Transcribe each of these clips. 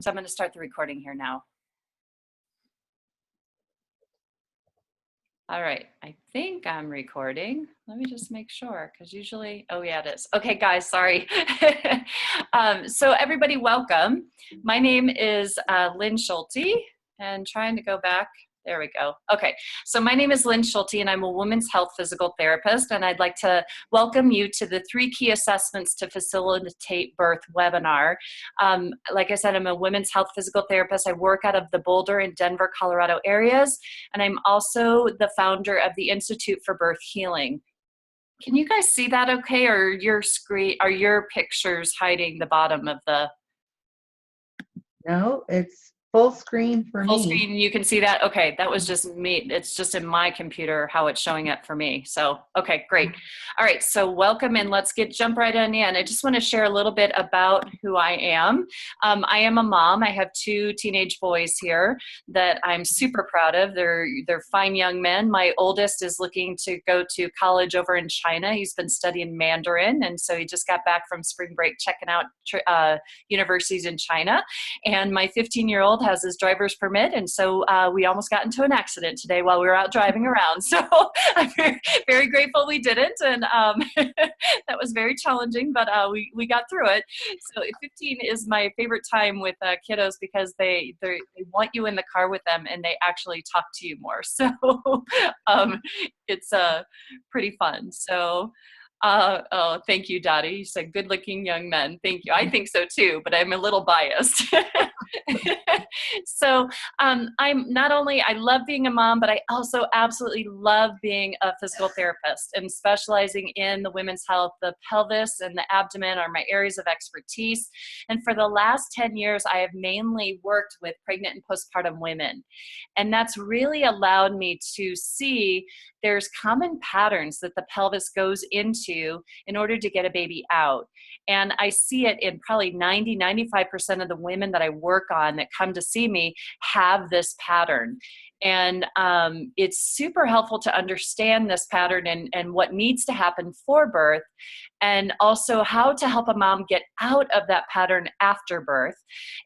So I'm going to start the recording here now. All right, I think I'm recording. Let me just make sure, because usually, oh yeah, it is. Okay, guys, sorry. So everybody, welcome. My name is Lynn Schulte, and trying to go back. There we go. Okay, so my name is Lynn Schulte, and I'm a women's health physical therapist, and I'd like to welcome you to the 3 key assessments to facilitate birth webinar. Like I said, I'm a women's health physical therapist. I work out of the Boulder and Denver, Colorado areas, and I'm also the founder of the Institute for Birth Healing. Can you guys see that okay, or your screen, are your pictures hiding the bottom of the... No, it's full screen for Full me. screen, you can see that? Okay, that was just me. It's just in my computer how it's showing up for me. So, okay, great. All right, so welcome, and let's jump right on in. I just want to share a little bit about who I am. I am a mom. I have 2 teenage boys here that I'm super proud of. They're fine young men. My oldest is looking to go to college over in China. He's been studying Mandarin, and so he just got back from spring break checking out universities in China. And my 15-year-old has his driver's permit, and so we almost got into an accident today while we were out driving around. So I'm very, very grateful we didn't, and that was very challenging, but we got through it. So 15 is my favorite time with kiddos because they want you in the car with them, and they actually talk to you more. So it's pretty fun. So. Oh, thank you, Dottie. You said good-looking young men. Thank you. I think so too, but I'm a little biased. So I'm not only, I love being a mom, but I also absolutely love being a physical therapist and specializing in the women's health. The pelvis and the abdomen are my areas of expertise. And for the last 10 years, I have mainly worked with pregnant and postpartum women. And that's really allowed me to see there's common patterns that the pelvis goes into in order to get a baby out. And I see it in probably 95% of the women that I work on that come to see me have this pattern. And it's super helpful to understand this pattern and what needs to happen for birth, and also how to help a mom get out of that pattern after birth.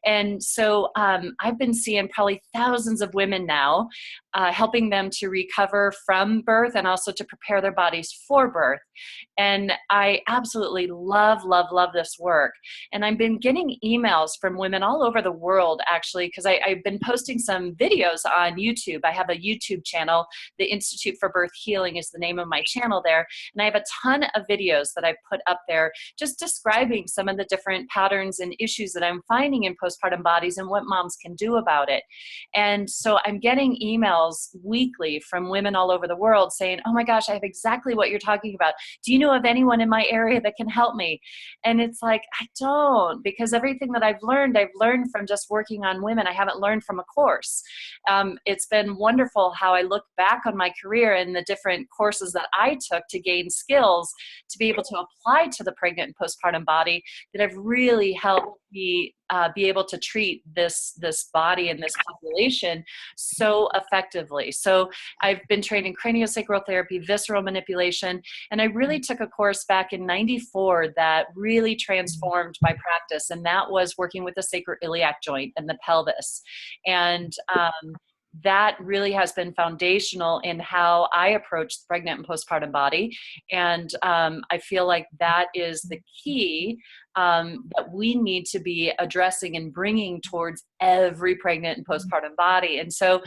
And so I've been seeing probably thousands of women now, helping them to recover from birth and also to prepare their bodies for birth. And I absolutely love, love, love this work. And I've been getting emails from women all over the world, actually, because I've been posting some videos on YouTube. I have a YouTube channel. The Institute for Birth Healing is the name of my channel there. And I have a ton of videos that I put up there just describing some of the different patterns and issues that I'm finding in postpartum bodies and what moms can do about it. And so I'm getting emails weekly from women all over the world saying, oh my gosh, I have exactly what you're talking about. Do you know of anyone in my area that can help me? And it's like, I don't, because everything that I've learned from just working on women. I haven't learned from a course. It's been wonderful how I look back on my career and the different courses that I took to gain skills to be able to apply to the pregnant and postpartum body that have really helped me be able to treat this body and this population so effectively. So I've been trained in craniosacral therapy, visceral manipulation, and I really took a course back in '94 that really transformed my practice, and that was working with the sacroiliac joint and the pelvis. And that really has been foundational in how I approach the pregnant and postpartum body. And I feel like that is the key that we need to be addressing and bringing towards every pregnant and postpartum body. And so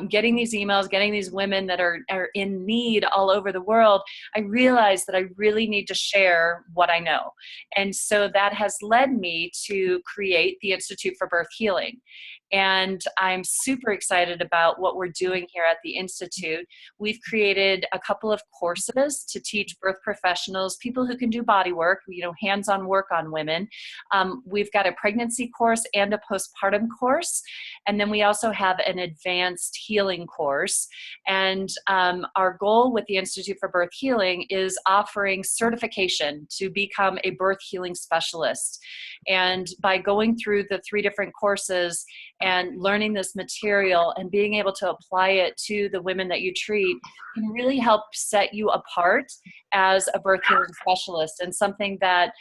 getting these emails, getting these women that are in need all over the world, I realized that I really need to share what I know. And so that has led me to create the Institute for Birth Healing. And I'm super excited about what we're doing here at the Institute. We've created a couple of courses to teach birth professionals, people who can do body work, hands-on work on women. We've got a pregnancy course and a postpartum course. And then we also have an advanced healing course. And our goal with the Institute for Birth Healing is offering certification to become a birth healing specialist. And by going through the 3 different courses and learning this material and being able to apply it to the women that you treat can really help set you apart as a birth healing specialist, and something that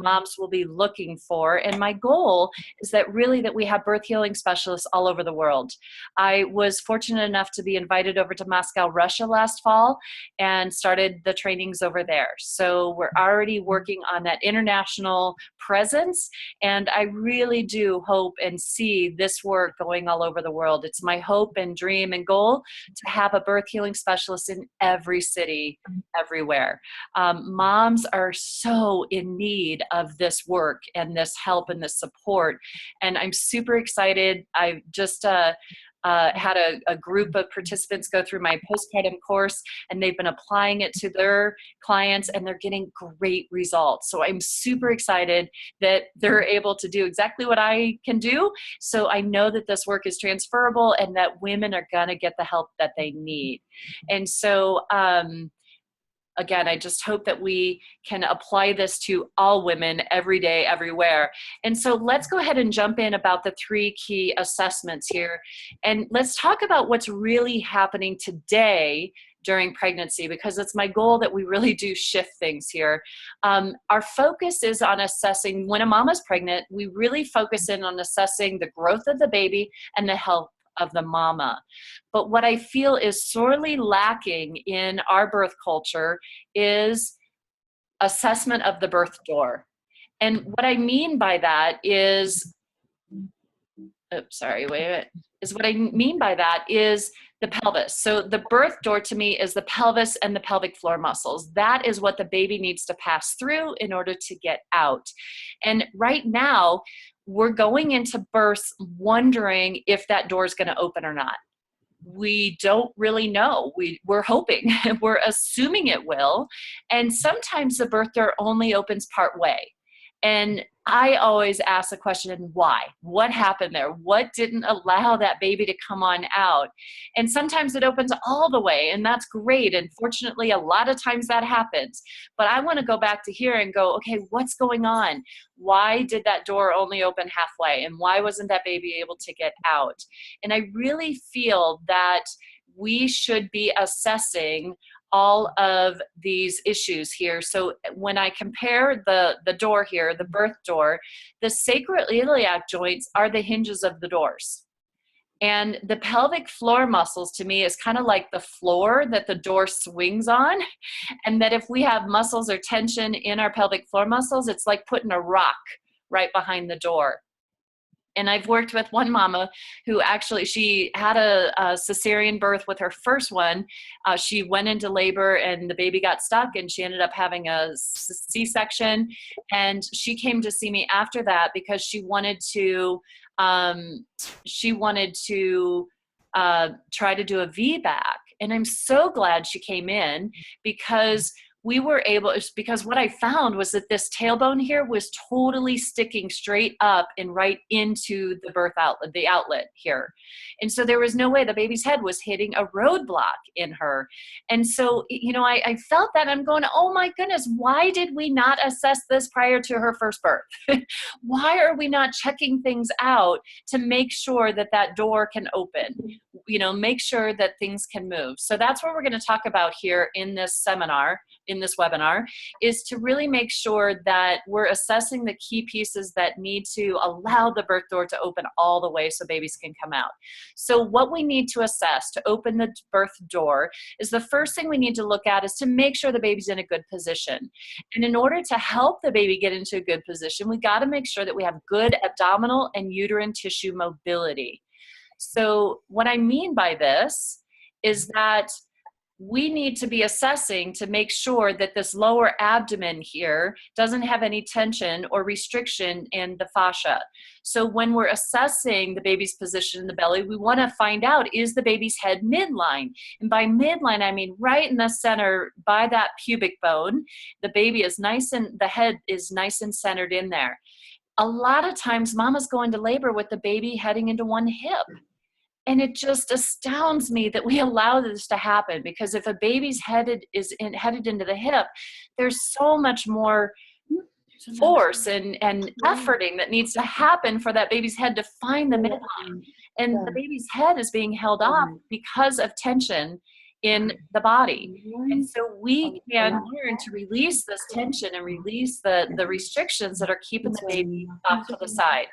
moms will be looking for. And my goal is that really that we have birth healing specialists all over the world. I was fortunate enough to be invited over to Moscow, Russia last fall and started the trainings over there. So we're already working on that international presence. And I really do hope and see this work going all over the world. It's my hope and dream and goal to have a birth healing specialist in every city, everywhere. Moms are so in need of this work and this help and this support. And I'm super excited. I just had a group of participants go through my postpartum course, and they've been applying it to their clients, and they're getting great results. So I'm super excited that they're able to do exactly what I can do. So I know that this work is transferable and that women are going to get the help that they need. And so, again, I just hope that we can apply this to all women every day, everywhere. And so let's go ahead and jump in about the 3 key assessments here. And let's talk about what's really happening today during pregnancy, because it's my goal that we really do shift things here. Our focus is on assessing when a mama's pregnant. We really focus in on assessing the growth of the baby and the health of the mama. But what I feel is sorely lacking in our birth culture is assessment of the birth door. And what I mean by that is, what I mean by that is the pelvis. So the birth door to me is the pelvis and the pelvic floor muscles. That is what the baby needs to pass through in order to get out. And right now, we're going into birth wondering if that door is going to open or not. We don't really know. We're hoping, we're assuming it will. And sometimes the birth door only opens part way. And I always ask the question, why? What happened there? What didn't allow that baby to come on out? And sometimes it opens all the way, and that's great. And fortunately, a lot of times that happens. But I want to go back to here and go, okay, what's going on? Why did that door only open halfway? And why wasn't that baby able to get out? And I really feel that we should be assessing all of these issues here. So when I compare the door here, the birth door, the sacroiliac joints are the hinges of the doors. And the pelvic floor muscles to me is kind of like the floor that the door swings on. And that if we have muscles or tension in our pelvic floor muscles, it's like putting a rock right behind the door. And I've worked with one mama who actually, she had a cesarean birth with her first one. She went into labor and the baby got stuck and she ended up having a C-section. And she came to see me after that because she wanted to try to do a VBAC. And I'm so glad she came in because we were able, because what I found was that this tailbone here was totally sticking straight up and right into the birth outlet, the outlet here. And so there was no way the baby's head was hitting a roadblock in her. And so, you know, I felt that I'm going, oh my goodness, why did we not assess this prior to her first birth? Why are we not checking things out to make sure that that door can open? You know, make sure that things can move. So that's what we're going to talk about here in this seminar, in this webinar, is to really make sure that we're assessing the key pieces that need to allow the birth door to open all the way so babies can come out. So what we need to assess to open the birth door is the first thing we need to look at is to make sure the baby's in a good position. And in order to help the baby get into a good position, we got to make sure that we have good abdominal and uterine tissue mobility. So what I mean by this is that we need to be assessing to make sure that this lower abdomen here doesn't have any tension or restriction in the fascia. So when we're assessing the baby's position in the belly, we want to find out, is the baby's head midline? And by midline, I mean right in the center by that pubic bone. The baby is nice and the head is nice and centered in there. A lot of times mamas go into labor with the baby heading into one hip. And it just astounds me that we allow this to happen, because if a baby's headed into the hip, there's so much more force and efforting that needs to happen for that baby's head to find the midline. And the baby's head is being held off because of tension in the body. And so we can learn to release this tension and release the restrictions that are keeping the baby off to the side.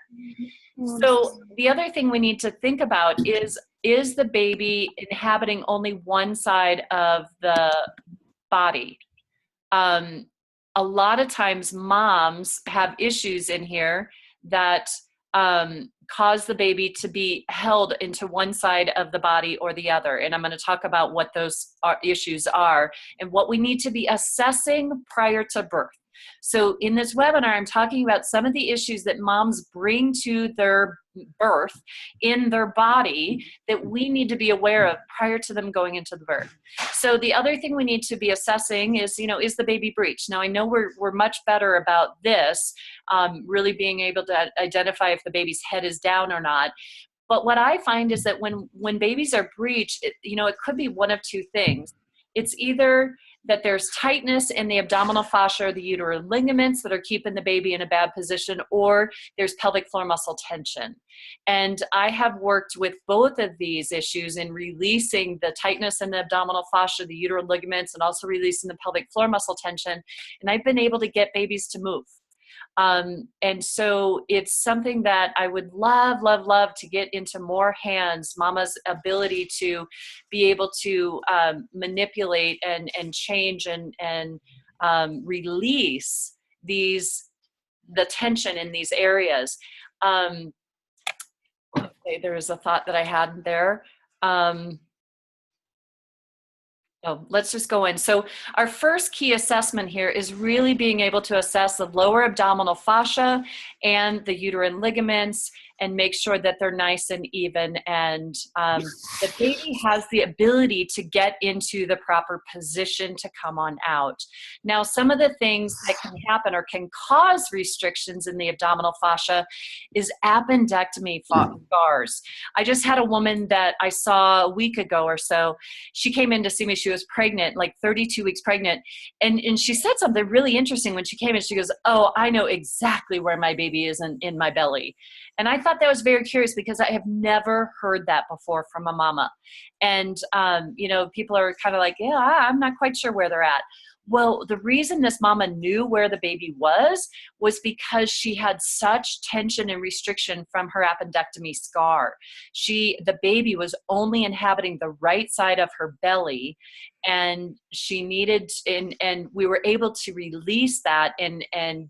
So the other thing we need to think about is the baby inhabiting only one side of the body? A lot of times moms have issues in here that cause the baby to be held into one side of the body or the other. And I'm going to talk about what those issues are and what we need to be assessing prior to birth. So in this webinar, I'm talking about some of the issues that moms bring to their birth in their body that we need to be aware of prior to them going into the birth. So the other thing we need to be assessing is, is the baby breech? Now I know we're much better about this, really being able to identify if the baby's head is down or not. But what I find is that when babies are breached, it could be one of two things. It's either that there's tightness in the abdominal fascia or the uterine ligaments that are keeping the baby in a bad position, or there's pelvic floor muscle tension. And I have worked with both of these issues in releasing the tightness in the abdominal fascia, the uterine ligaments, and also releasing the pelvic floor muscle tension. And I've been able to get babies to move. And so it's something that I would love, love, love to get into more hands, mama's ability to be able to manipulate and change and release the tension in these areas. Okay, there was a thought that I had there. Let's just go in. So our first key assessment here is really being able to assess the lower abdominal fascia and the uterine ligaments and make sure that they're nice and even, and the baby has the ability to get into the proper position to come on out. Now, some of the things that can happen or can cause restrictions in the abdominal fascia is appendectomy scars. I just had a woman that I saw a week ago or so. She came in to see me. She was pregnant, like 32 weeks pregnant. And she said something really interesting when she came in. She goes, "Oh, I know exactly where my baby is in my belly." And I thought that was very curious because I have never heard that before from a mama. And, people are kind of like, yeah, I'm not quite sure where they're at. Well, the reason this mama knew where the baby was because she had such tension and restriction from her appendectomy scar. The baby was only inhabiting the right side of her belly, and she needed, and we were able to release that and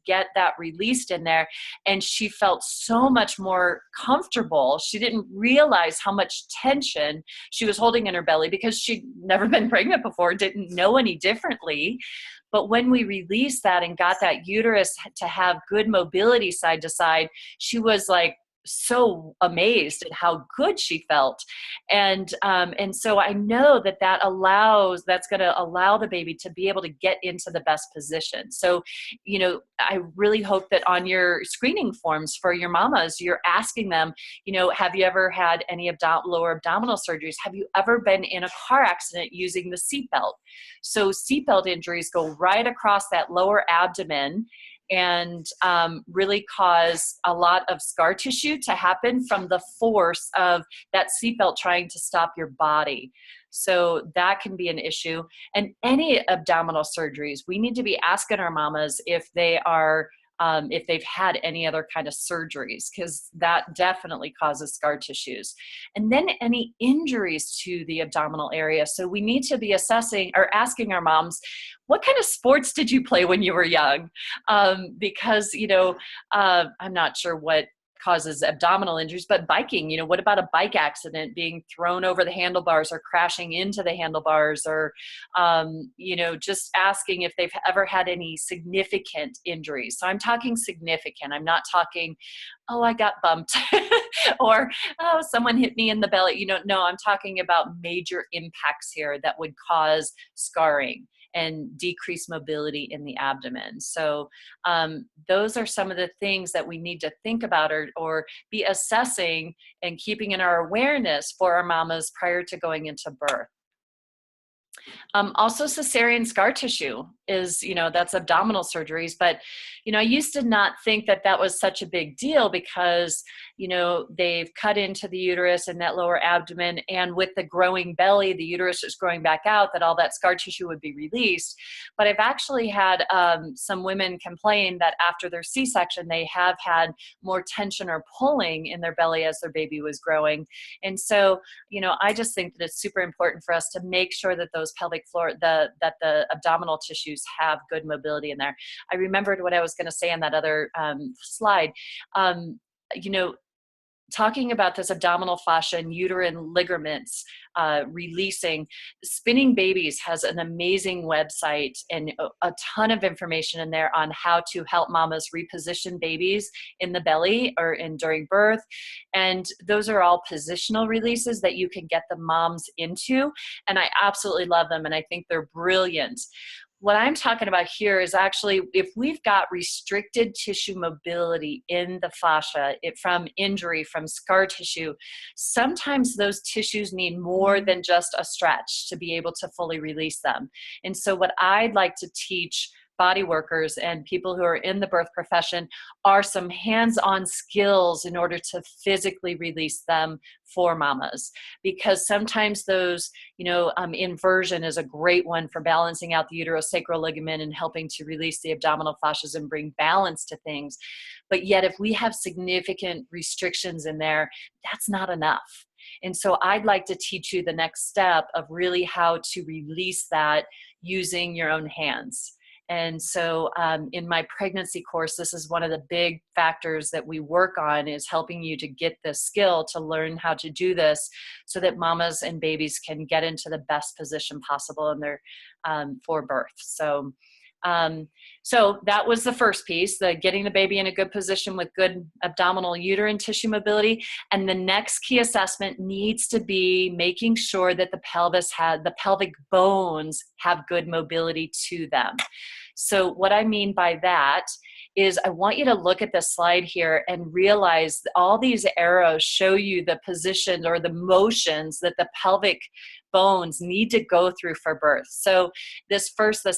get that released in there. And she felt so much more comfortable. She didn't realize how much tension she was holding in her belly because she'd never been pregnant before, didn't know any differently. But when we released that and got that uterus to have good mobility side to side, she was like so amazed at how good she felt. And so I know that's going to allow the baby to be able to get into the best position. So, I really hope that on your screening forms for your mamas, you're asking them, have you ever had any lower abdominal surgeries? Have you ever been in a car accident using the seatbelt? So seatbelt injuries go right across that lower abdomen and really cause a lot of scar tissue to happen from the force of that seatbelt trying to stop your body. So that can be an issue. And any abdominal surgeries, we need to be asking our mamas if they've had any other kind of surgeries, because that definitely causes scar tissues. And then any injuries to the abdominal area. So we need to be assessing or asking our moms, what kind of sports did you play when you were young? Because, I'm not sure what causes abdominal injuries, but biking, what about a bike accident, being thrown over the handlebars or crashing into the handlebars, or, just asking if they've ever had any significant injuries. So I'm talking significant. I'm not talking, oh, I got bumped or, oh, someone hit me in the belly. No, I'm talking about major impacts here that would cause scarring and decreased mobility in the abdomen. So those are some of the things that we need to think about or be assessing and keeping in our awareness for our mamas prior to going into birth. Also, cesarean scar tissue is, that's abdominal surgeries. But, I used to not think that was such a big deal because, they've cut into the uterus and that lower abdomen, and with the growing belly, the uterus is growing back out, that all that scar tissue would be released. But I've actually had some women complain that after their C-section, they have had more tension or pulling in their belly as their baby was growing. And so, I just think that it's super important for us to make sure that those pelvic floor, that the abdominal tissues have good mobility in there. I remembered what I was going to say on that other slide. You know, Talking about this abdominal fascia and uterine ligaments releasing, Spinning Babies has an amazing website and a ton of information in there on how to help mamas reposition babies in the belly or during birth. And those are all positional releases that you can get the moms into. And I absolutely love them. And I think they're brilliant. What I'm talking about here is actually if we've got restricted tissue mobility in the fascia from injury, from scar tissue, sometimes those tissues need more than just a stretch to be able to fully release them. And so what I'd like to teach body workers and people who are in the birth profession are some hands-on skills in order to physically release them for mamas, because sometimes those, inversion is a great one for balancing out the uterosacral ligament and helping to release the abdominal fascias and bring balance to things. But yet if we have significant restrictions in there, that's not enough. And so I'd like to teach you the next step of really how to release that using your own hands. And so in my pregnancy course, this is one of the big factors that we work on, is helping you to get the skill to learn how to do this so that mamas and babies can get into the best position possible in their for birth. So that was the first piece, the getting the baby in a good position with good abdominal uterine tissue mobility. And the next key assessment needs to be making sure that the pelvic bones have good mobility to them. So what I mean by that is I want you to look at the slide here and realize all these arrows show you the position or the motions that the pelvic bones need to go through for birth. So this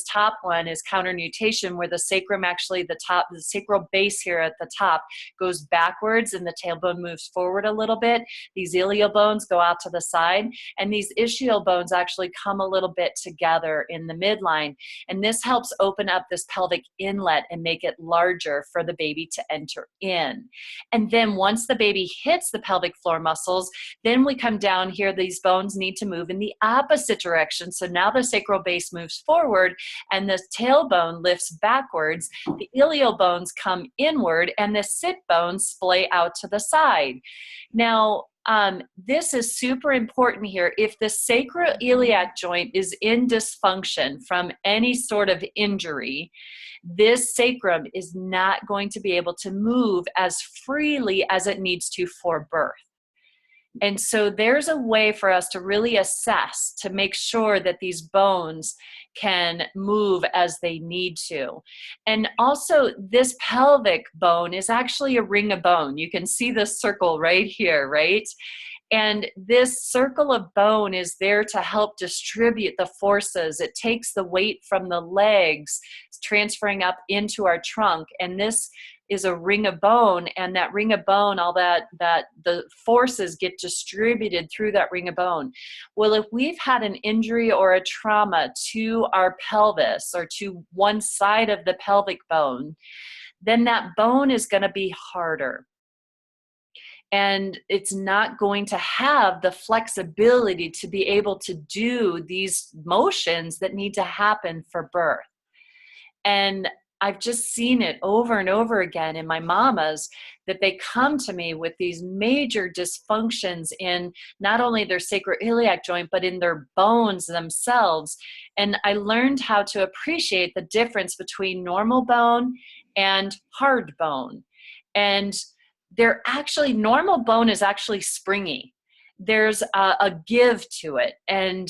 top one is counternutation, where the sacrum actually, the sacral base here at the top goes backwards and the tailbone moves forward a little bit. These ilial bones go out to the side, and these ischial bones actually come a little bit together in the midline. And this helps open up this pelvic inlet and make it larger for the baby to enter in. And then once the baby hits the pelvic floor muscles, then we come down here. These bones need to move in the opposite direction. So now the sacral base moves forward and the tailbone lifts backwards. The ilial bones come inward and the sit bones splay out to the side. Now, this is super important here. If the sacroiliac joint is in dysfunction from any sort of injury, this sacrum is not going to be able to move as freely as it needs to for birth. And so there's a way for us to really assess to make sure that these bones can move as they need to. And also this pelvic bone is actually a ring of bone. You can see this circle right here, right? And this circle of bone is there to help distribute the forces. It takes the weight from the legs, transferring up into our trunk. And this is a ring of bone, and that ring of bone, all that the forces get distributed through that ring of bone. Well, if we've had an injury or a trauma to our pelvis or to one side of the pelvic bone, then that bone is going to be harder. And it's not going to have the flexibility to be able to do these motions that need to happen for birth. And I've just seen it over and over again in my mamas, that they come to me with these major dysfunctions in not only their sacroiliac joint, but in their bones themselves. And I learned how to appreciate the difference between normal bone and hard bone. And normal bone is actually springy. There's a give to it. And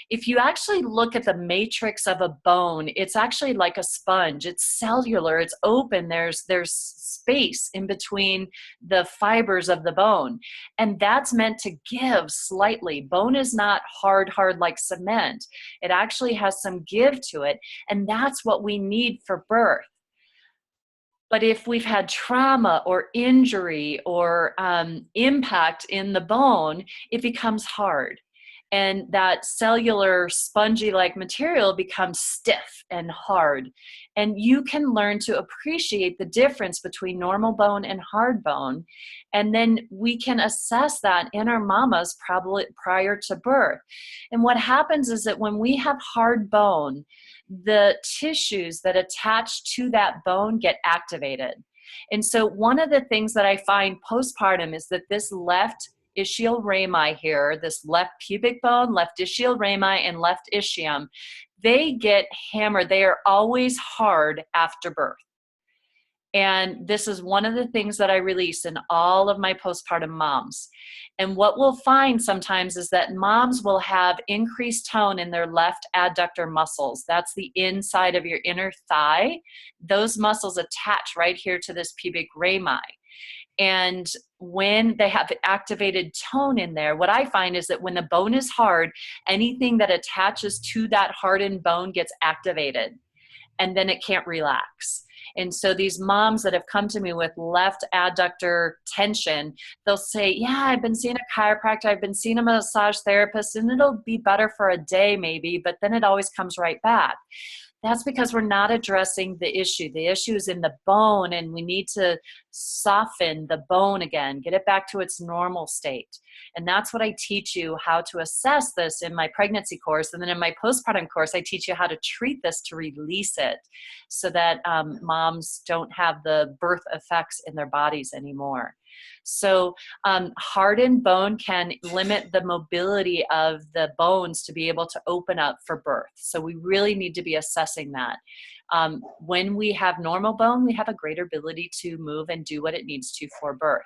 if you actually look at the matrix of a bone, it's actually like a sponge. It's cellular, it's open. There's space in between the fibers of the bone. And that's meant to give slightly. Bone is not hard like cement. It actually has some give to it. And that's what we need for birth. But if we've had trauma or injury or impact in the bone, it becomes hard. And that cellular spongy like material becomes stiff and hard. And you can learn to appreciate the difference between normal bone and hard bone. And then we can assess that in our mamas probably prior to birth. And what happens is that when we have hard bone, the tissues that attach to that bone get activated. And so one of the things that I find postpartum is that this left ischial rami here, this left pubic bone, left ischial rami, and left ischium, they get hammered. They are always hard after birth. And this is one of the things that I release in all of my postpartum moms. And what we'll find sometimes is that moms will have increased tone in their left adductor muscles. That's the inside of your inner thigh. Those muscles attach right here to this pubic rami. And when they have activated tone in there, what I find is that when the bone is hard, anything that attaches to that hardened bone gets activated, and then it can't relax. And so these moms that have come to me with left adductor tension, they'll say, yeah, I've been seeing a chiropractor, I've been seeing a massage therapist, and it'll be better for a day maybe, but then it always comes right back. That's because we're not addressing the issue. The issue is in the bone, and we need to soften the bone again, get it back to its normal state. And that's what I teach you how to assess this in my pregnancy course. And then in my postpartum course, I teach you how to treat this to release it so that moms don't have the birth effects in their bodies anymore. So hardened bone can limit the mobility of the bones to be able to open up for birth. So we really need to be assessing that. When we have normal bone, we have a greater ability to move and do what it needs to for birth.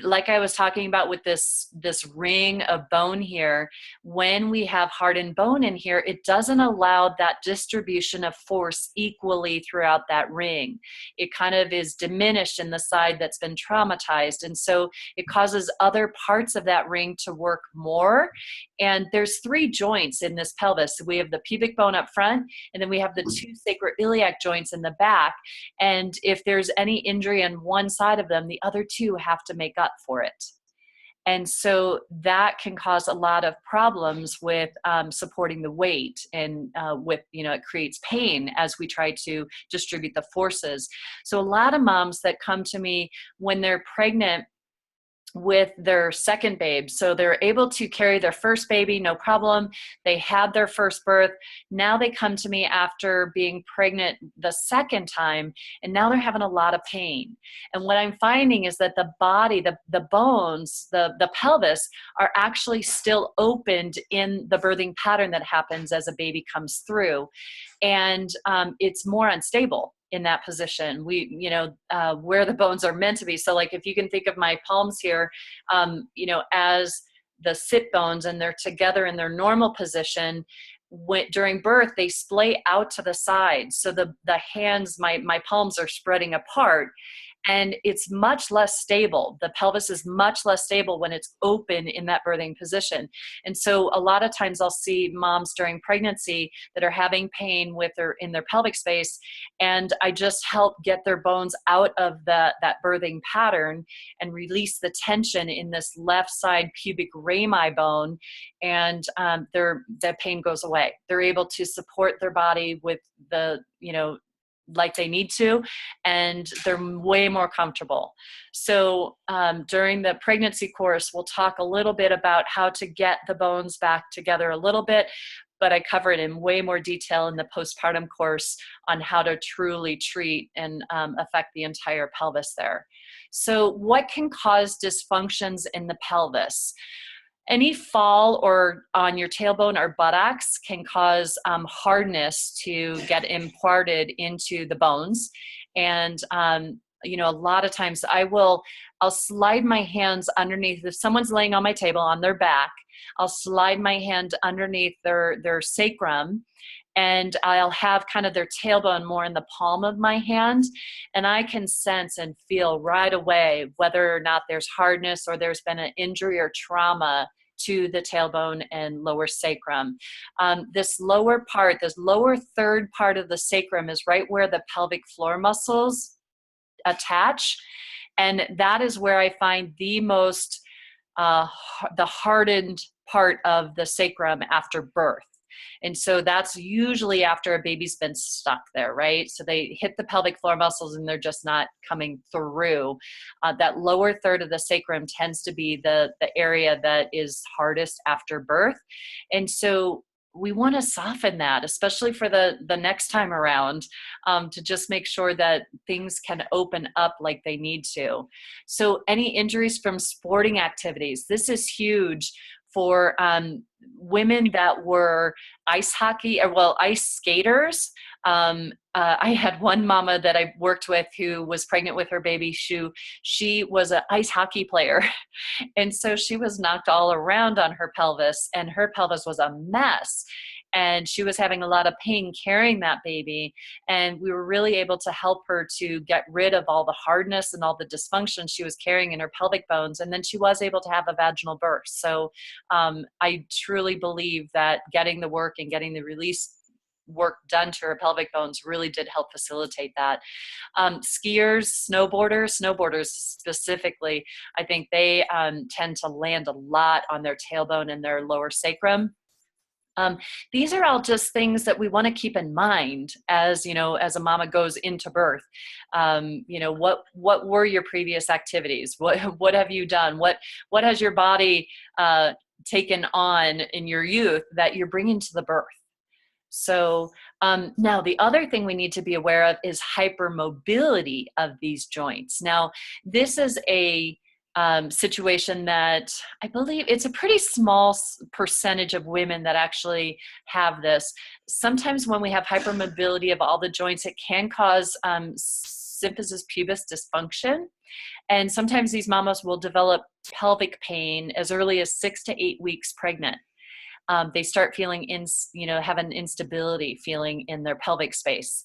Like I was talking about with this ring of bone here, when we have hardened bone in here, it doesn't allow that distribution of force equally throughout that ring. It kind of is diminished in the side that's been traumatized. And so it causes other parts of that ring to work more. And there's 3 joints in this pelvis. We have the pubic bone up front, and then we have the 2 sacroiliac joints in the back. And if there's any injury on one side of them, the other 2 have to make up for it. And so that can cause a lot of problems with supporting the weight, and with, it creates pain as we try to distribute the forces. So a lot of moms that come to me when they're pregnant with their second babe, so they're able to carry their first baby, no problem. They had their first birth. Now they come to me after being pregnant the second time, and now they're having a lot of pain. And what I'm finding is that the body, the bones, the pelvis are actually still opened in the birthing pattern that happens as a baby comes through. And it's more unstable in that position. Where the bones are meant to be. So like if you can think of my palms here, as the sit bones, and they're together in their normal position. During birth, they splay out to the side. So the hands, my palms are spreading apart. And it's much less stable. The pelvis is much less stable when it's open in that birthing position. And so a lot of times I'll see moms during pregnancy that are having pain in their pelvic space. And I just help get their bones out of that birthing pattern and release the tension in this left side pubic rami bone. And the pain goes away. They're able to support their body with like they need to, and they're way more comfortable. So during the pregnancy course, we'll talk a little bit about how to get the bones back together a little bit, but I cover it in way more detail in the postpartum course on how to truly treat and affect the entire pelvis there. So what can cause dysfunctions in the pelvis? Any fall or on your tailbone or buttocks can cause hardness to get imparted into the bones. And, a lot of times I'll slide my hands underneath. If someone's laying on my table on their back, I'll slide my hand underneath their sacrum, and I'll have kind of their tailbone more in the palm of my hand. And I can sense and feel right away whether or not there's hardness or there's been an injury or trauma to the tailbone and lower sacrum. This lower part, this lower third part of the sacrum is right where the pelvic floor muscles attach. And that is where I find the most, the hardened part of the sacrum after birth. And so that's usually after a baby's been stuck there, right? So they hit the pelvic floor muscles and they're just not coming through. That lower third of the sacrum tends to be the area that is hardest after birth. And so we want to soften that, especially for the next time around, to just make sure that things can open up like they need to. So any injuries from sporting activities, this is huge for women that were ice hockey, or well, ice skaters. I had one mama that I worked with who was pregnant with her baby. She was an ice hockey player. And so she was knocked all around on her pelvis, and her pelvis was a mess. And she was having a lot of pain carrying that baby. And we were really able to help her to get rid of all the hardness and all the dysfunction she was carrying in her pelvic bones. And then she was able to have a vaginal birth. So I truly believe that getting the work and getting the release work done to her pelvic bones really did help facilitate that. Skiers, snowboarders specifically, I think they tend to land a lot on their tailbone and their lower sacrum. These are all just things that we want to keep in mind as, you know, as a mama goes into birth. You know, what were your previous activities? What have you done? What has your body taken on in your youth that you're bringing to the birth? So now the other thing we need to be aware of is hypermobility of these joints. Now, this is a situation that I believe it's a pretty small percentage of women that actually have this. Sometimes when we have hypermobility of all the joints, it can cause symphysis pubis dysfunction. And sometimes these mamas will develop pelvic pain as early as 6 to 8 weeks pregnant. They start feeling have an instability feeling in their pelvic space.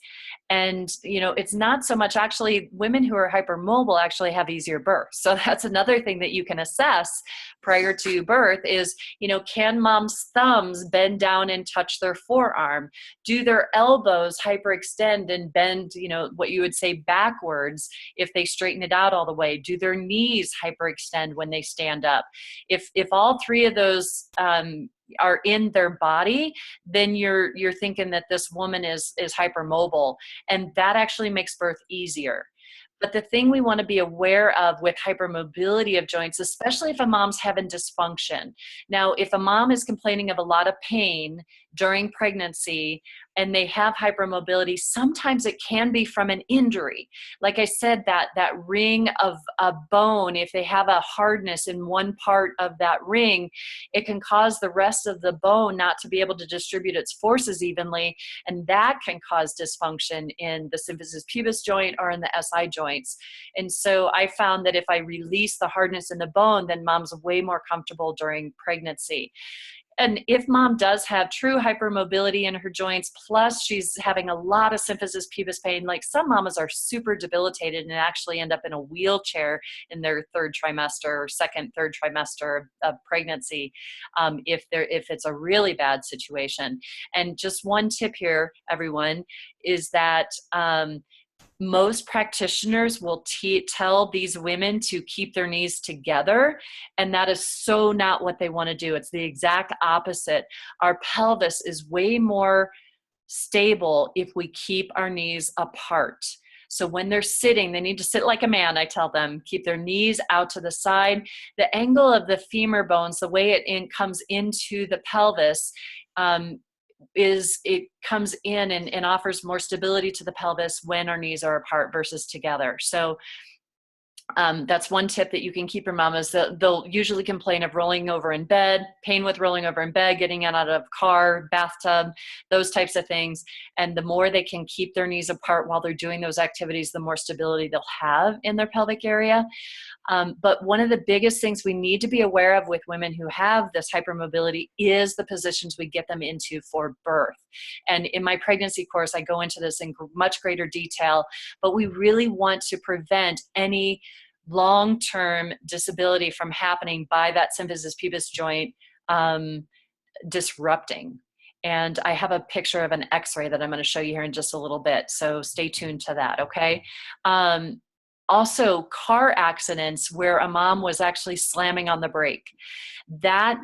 And, you know, it's not so much actually women who are hypermobile actually have easier births. So that's another thing that you can assess prior to birth is, you know, can mom's thumbs bend down and touch their forearm? Do their elbows hyperextend and bend, you know, what you would say backwards if they straighten it out all the way? Do their knees hyperextend when they stand up? If all three of those are in their body, then you're thinking that this woman is hypermobile, and that actually makes birth easier. But the thing we want to be aware of with hypermobility of joints, especially if a mom's having dysfunction. Now, if a mom is complaining of a lot of pain during pregnancy and they have hypermobility, sometimes it can be from an injury. Like I said, that ring of a bone, if they have a hardness in one part of that ring, it can cause the rest of the bone not to be able to distribute its forces evenly, and that can cause dysfunction in the symphysis pubis joint or in the SI joints. And so I found that if I release the hardness in the bone, then mom's way more comfortable during pregnancy. And if mom does have true hypermobility in her joints, plus she's having a lot of symphysis pubis pain, like some mamas are super debilitated and actually end up in a wheelchair in their third trimester or third trimester of pregnancy, if it's a really bad situation. And just one tip here, everyone, is that most practitioners will tell these women to keep their knees together, and that is so not what they want to do. It's the exact opposite. Our pelvis is way more stable if we keep our knees apart. So when they're sitting, they need to sit like a man, I tell them. Keep their knees out to the side. The angle of the femur bones, the way it comes into the pelvis, it comes in and offers more stability to the pelvis when our knees are apart versus together. So that's one tip that you can keep your mamas. They'll usually complain of rolling over in bed, pain with rolling over in bed, getting out of car, bathtub, those types of things. And the more they can keep their knees apart while they're doing those activities, the more stability they'll have in their pelvic area. But one of the biggest things we need to be aware of with women who have this hypermobility is the positions we get them into for birth. And in my pregnancy course, I go into this in much greater detail, but we really want to prevent any long-term disability from happening by that symphysis pubis joint disrupting. And I have a picture of an x-ray that I'm going to show you here in just a little bit. So stay tuned to that, okay? Also, car accidents where a mom was actually slamming on the brake. That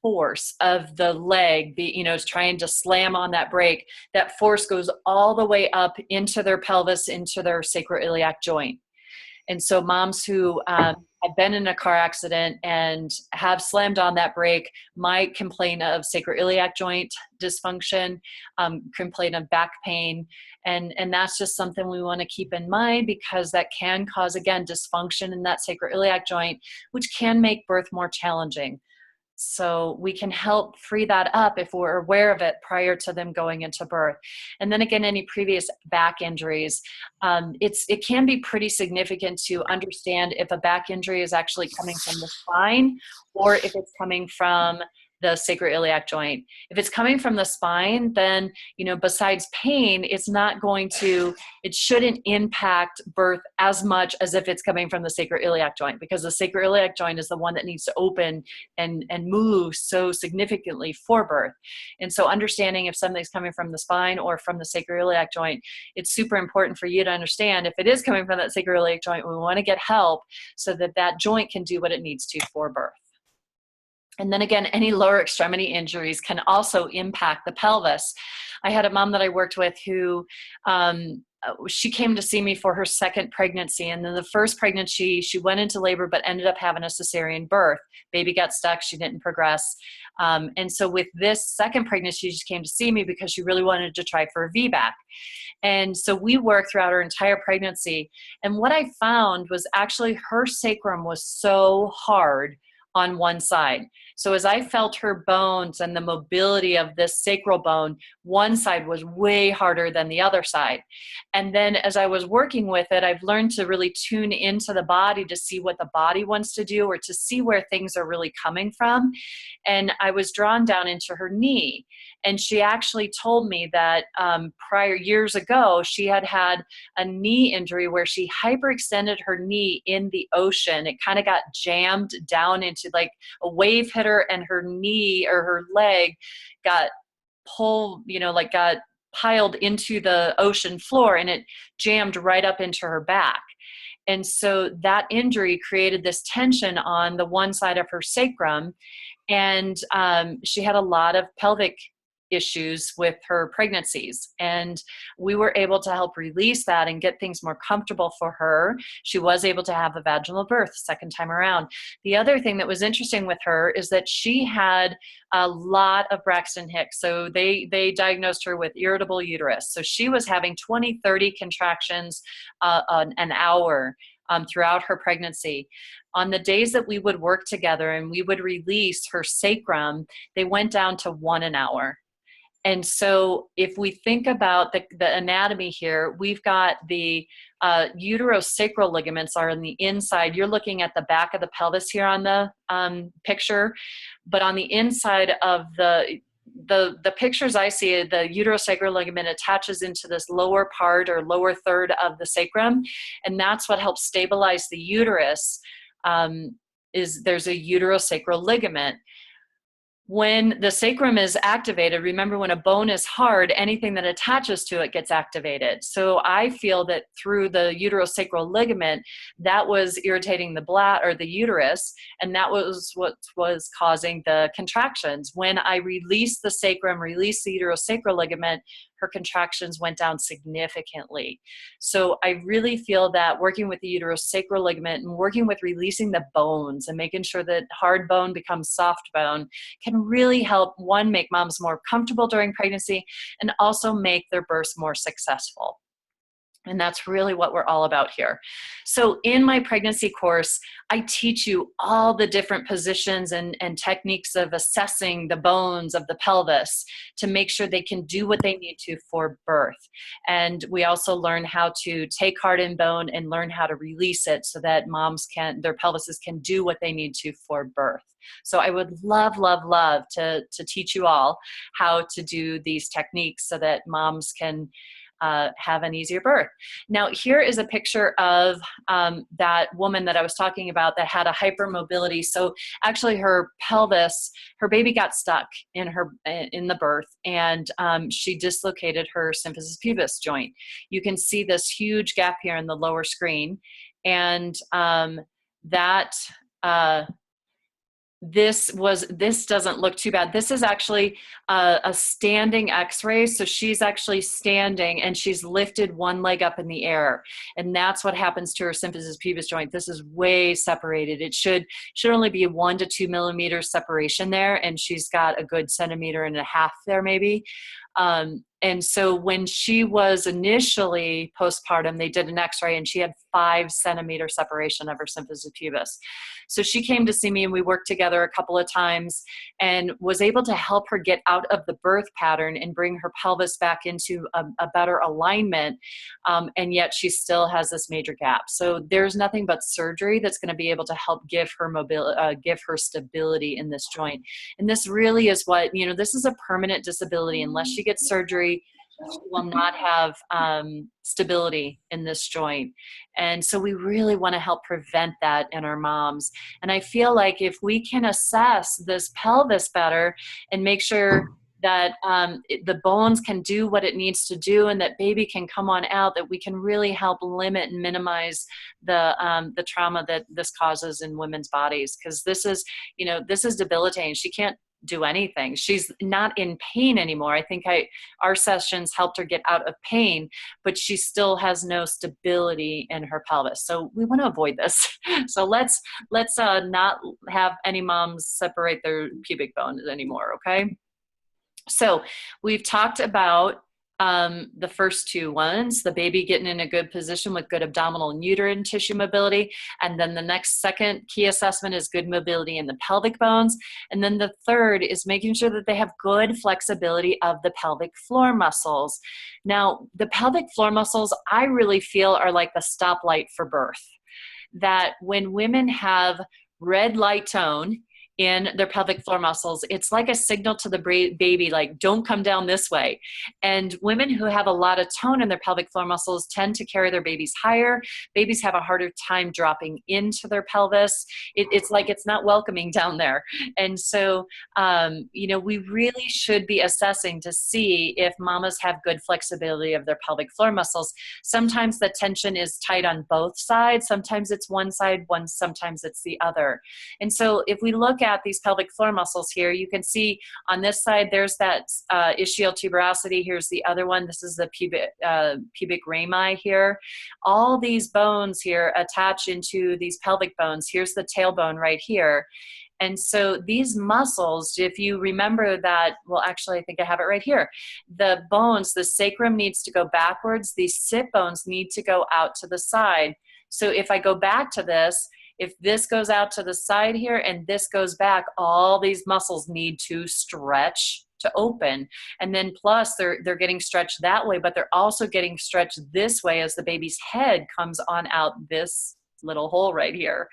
force of the leg, is trying to slam on that brake, that force goes all the way up into their pelvis, into their sacroiliac joint. And so moms who have been in a car accident and have slammed on that brake might complain of sacroiliac joint dysfunction, complain of back pain. And that's just something we want to keep in mind, because that can cause, again, dysfunction in that sacroiliac joint, which can make birth more challenging. So we can help free that up if we're aware of it prior to them going into birth. And then again, any previous back injuries, it can be pretty significant to understand if a back injury is actually coming from the spine or if it's coming from the sacroiliac joint. If it's coming from the spine, then, besides pain, it shouldn't impact birth as much as if it's coming from the sacroiliac joint, because the sacroiliac joint is the one that needs to open and move so significantly for birth. And so understanding if something's coming from the spine or from the sacroiliac joint, it's super important for you to understand if it is coming from that sacroiliac joint, we want to get help so that that joint can do what it needs to for birth. And then again, any lower extremity injuries can also impact the pelvis. I had a mom that I worked with who, she came to see me for her second pregnancy. And then the first pregnancy, she went into labor, but ended up having a cesarean birth. Baby got stuck, she didn't progress. And so with this second pregnancy, she just came to see me because she really wanted to try for a VBAC. And so we worked throughout her entire pregnancy. And what I found was actually her sacrum was so hard on one side. So as I felt her bones and the mobility of this sacral bone, one side was way harder than the other side. And then as I was working with it, I've learned to really tune into the body to see what the body wants to do, or to see where things are really coming from. And I was drawn down into her knee. And she actually told me that prior years ago, she had had a knee injury where she hyperextended her knee in the ocean. It kind of got jammed down into like a wave hit her, and her knee or her leg got got piled into the ocean floor, and it jammed right up into her back. And so that injury created this tension on the one side of her sacrum. And she had a lot of pelvic issues with her pregnancies, and we were able to help release that and get things more comfortable for her. She was able to have a vaginal birth second time around. The other thing that was interesting with her is that she had a lot of Braxton Hicks. So they diagnosed her with irritable uterus. So she was having 20, 30 contractions an hour throughout her pregnancy. On the days that we would work together and we would release her sacrum, they went down to 1 an hour. And so if we think about the anatomy here, we've got the uterosacral ligaments are on the inside. You're looking at the back of the pelvis here on the picture, but on the inside of the pictures I see, the uterosacral ligament attaches into this lower part or lower third of the sacrum, and that's what helps stabilize the uterus. There's a uterosacral ligament. When the sacrum is activated, remember when a bone is hard, anything that attaches to it gets activated. So I feel that through the uterosacral ligament, that was irritating the bladder or the uterus, and that was what was causing the contractions. When I released the sacrum, released the uterosacral ligament, her contractions went down significantly. So I really feel that working with the uterosacral ligament and working with releasing the bones and making sure that hard bone becomes soft bone can really help, one, make moms more comfortable during pregnancy, and also make their births more successful. And that's really what we're all about here. So in my pregnancy course, I teach you all the different positions and techniques of assessing the bones of the pelvis to make sure they can do what they need to for birth. And we also learn how to take hardened bone and learn how to release it so that their pelvises can do what they need to for birth. So I would love, love, love to teach you all how to do these techniques so that moms can have an easier birth. Now, here is a picture of that woman that I was talking about that had a hypermobility. So actually her pelvis, her baby got stuck in the birth, and she dislocated her symphysis pubis joint. You can see this huge gap here in the lower screen, and that this doesn't look too bad. This is actually a standing x-ray. So she's actually standing and she's lifted one leg up in the air. And that's what happens to her symphysis pubis joint. This is way separated. It should only be 1 to 2 millimeters separation there. And she's got a good 1.5 centimeters there maybe. And so when she was initially postpartum, they did an x-ray and she had 5 centimeter separation of her symphysis pubis. So she came to see me and we worked together a couple of times and was able to help her get out of the birth pattern and bring her pelvis back into a better alignment. And yet she still has this major gap. So there's nothing but surgery that's going to be able to help give her give her stability in this joint. And this really is what, this is a permanent disability. Unless she gets surgery, she will not have stability in this joint. And so we really want to help prevent that in our moms. And I feel like if we can assess this pelvis better and make sure that the bones can do what it needs to do and that baby can come on out, that we can really help limit and minimize the trauma that this causes in women's bodies. Because this is debilitating. She can't do anything. She's not in pain anymore. I think our sessions helped her get out of pain, but she still has no stability in her pelvis. So we want to avoid this. So let's not have any moms separate their pubic bones anymore. Okay. So we've talked about the first two ones, the baby getting in a good position with good abdominal and uterine tissue mobility. And then the second key assessment is good mobility in the pelvic bones. And then the third is making sure that they have good flexibility of the pelvic floor muscles. Now, the pelvic floor muscles, I really feel are like the stoplight for birth. That when women have red light tone in their pelvic floor muscles, it's like a signal to the baby, like, don't come down this way. And women who have a lot of tone in their pelvic floor muscles tend to carry their babies higher. Babies have a harder time dropping into their pelvis. It's like it's not welcoming down there. And so, we really should be assessing to see if mamas have good flexibility of their pelvic floor muscles. Sometimes the tension is tight on both sides. Sometimes it's one side, sometimes it's the other. And so if we look at these pelvic floor muscles here, you can see on this side, there's that ischial tuberosity. Here's the other one. This is the pubic rami here. All these bones here attach into these pelvic bones. Here's the tailbone right here. And so these muscles, if you remember that, well, actually, I think I have it right here. The bones, the sacrum needs to go backwards. These sit bones need to go out to the side. So if I go back to this, if this goes out to the side here and this goes back, all these muscles need to stretch to open. And then plus they're getting stretched that way, but they're also getting stretched this way as the baby's head comes on out this little hole right here.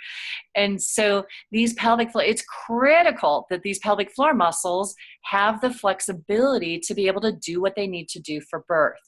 And so these it's critical that these pelvic floor muscles have the flexibility to be able to do what they need to do for birth.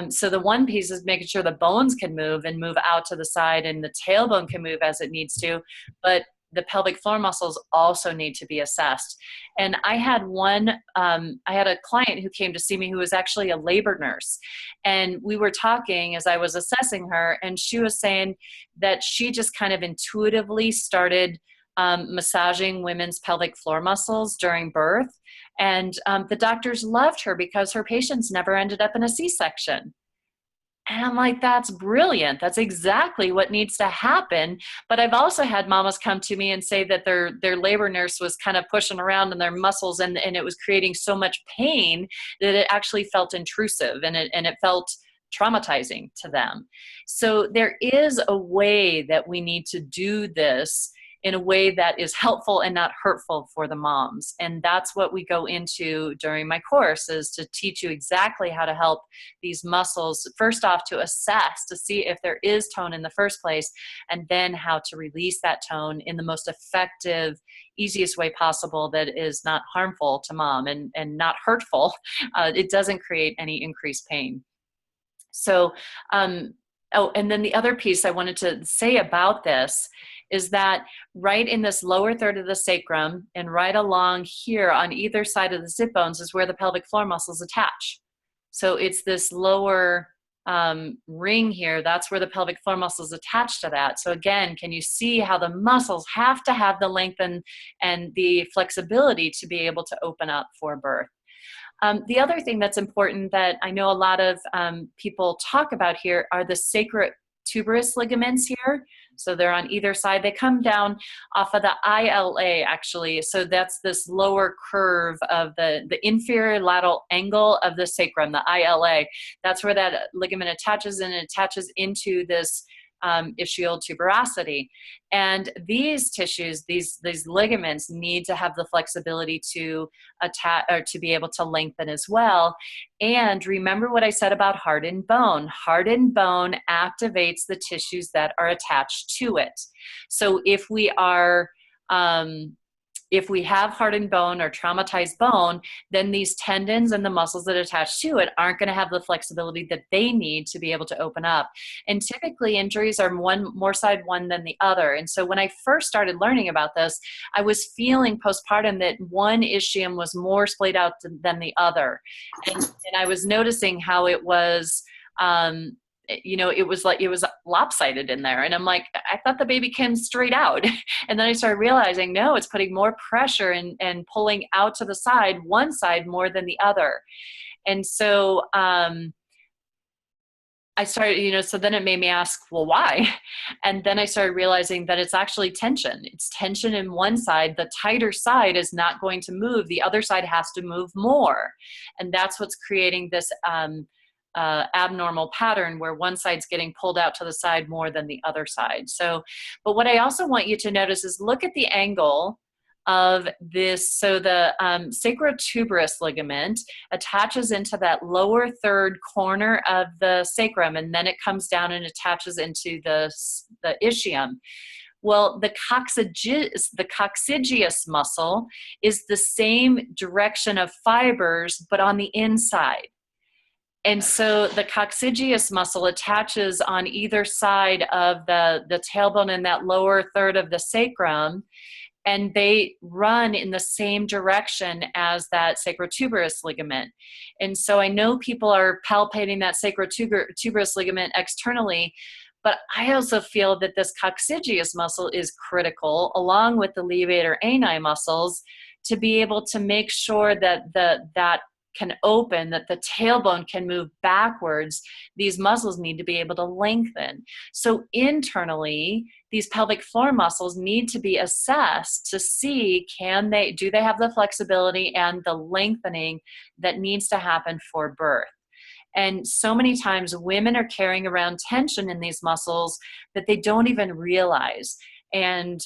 So the one piece is making sure the bones can move and move out to the side, and the tailbone can move as it needs to, but the pelvic floor muscles also need to be assessed. And I had a client who came to see me who was actually a labor nurse. And we were talking as I was assessing her, and she was saying that she just kind of intuitively started massaging women's pelvic floor muscles during birth. And the doctors loved her because her patients never ended up in a C-section. And I'm like, that's brilliant. That's exactly what needs to happen. But I've also had mamas come to me and say that their labor nurse was kind of pushing around in their muscles and it was creating so much pain that it actually felt intrusive and it felt traumatizing to them. So there is a way that we need to do this in a way that is helpful and not hurtful for the moms. And that's what we go into during my course, is to teach you exactly how to help these muscles, first off, to assess, to see if there is tone in the first place, and then how to release that tone in the most effective, easiest way possible that is not harmful to mom and not hurtful. It doesn't create any increased pain. So, oh, and then the other piece I wanted to say about this is that right in this lower third of the sacrum and right along here on either side of the sit bones is where the pelvic floor muscles attach. So it's this lower ring here, that's where the pelvic floor muscles attach to that. So again, can you see how the muscles have to have the length and the flexibility to be able to open up for birth? The other thing that's important that I know a lot of people talk about here are the sacrotuberous ligaments here. So they're on either side. They come down off of the ILA, actually. So that's this lower curve of the inferior lateral angle of the sacrum, the ILA. That's where that ligament attaches, and it attaches into this ischial tuberosity. And these tissues, these ligaments need to have the flexibility to attach or to be able to lengthen as well. And remember what I said about hardened bone. Hardened bone activates the tissues that are attached to it. So if we are if we have hardened bone or traumatized bone, then these tendons and the muscles that attach to it aren't going to have the flexibility that they need to be able to open up. And typically injuries are more side one than the other. And so when I first started learning about this, I was feeling postpartum that one ischium was more splayed out than the other. And I was noticing how it was, it was lopsided in there. And I'm like, I thought the baby came straight out. And then I started realizing, no, it's putting more pressure and pulling out to the side, one side more than the other. And so I started, so then it made me ask, well, why? And then I started realizing that it's actually tension. It's tension in one side. The tighter side is not going to move. The other side has to move more. And that's what's creating this abnormal pattern where one side's getting pulled out to the side more than the other side. So, but what I also want you to notice is look at the angle of this. So the sacrotuberous ligament attaches into that lower third corner of the sacrum, and then it comes down and attaches into the ischium. Well, the coccygeus muscle is the same direction of fibers, but on the inside. And so the coccygeus muscle attaches on either side of the tailbone in that lower third of the sacrum, and they run in the same direction as that sacrotuberous ligament. And so I know people are palpating that sacrotuberous ligament externally, but I also feel that this coccygeus muscle is critical, along with the levator ani muscles, to be able to make sure that that can open, that the tailbone can move backwards. These muscles need to be able to lengthen. So internally, these pelvic floor muscles need to be assessed to see, do they have the flexibility and the lengthening that needs to happen for birth. And so many times women are carrying around tension in these muscles that they don't even realize. And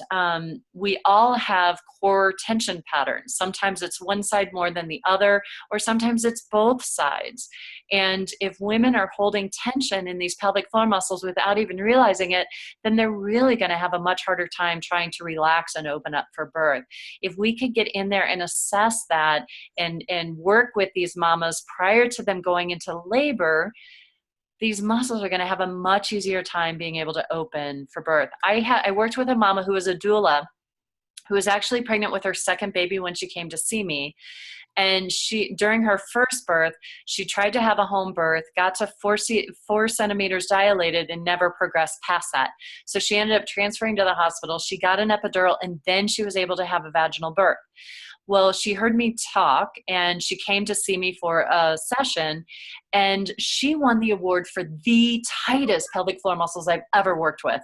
we all have core tension patterns. Sometimes it's one side more than the other, or sometimes it's both sides. And if women are holding tension in these pelvic floor muscles without even realizing it, then they're really going to have a much harder time trying to relax and open up for birth. If we could get in there and assess that and work with these mamas prior to them going into labor, these muscles are going to have a much easier time being able to open for birth. I worked with a mama who was a doula, who was actually pregnant with her second baby when she came to see me. And during her first birth, she tried to have a home birth, got to 4 centimeters dilated, and never progressed past that. So she ended up transferring to the hospital. She got an epidural, and then she was able to have a vaginal birth. Well, she heard me talk, and she came to see me for a session, and she won the award for the tightest pelvic floor muscles I've ever worked with.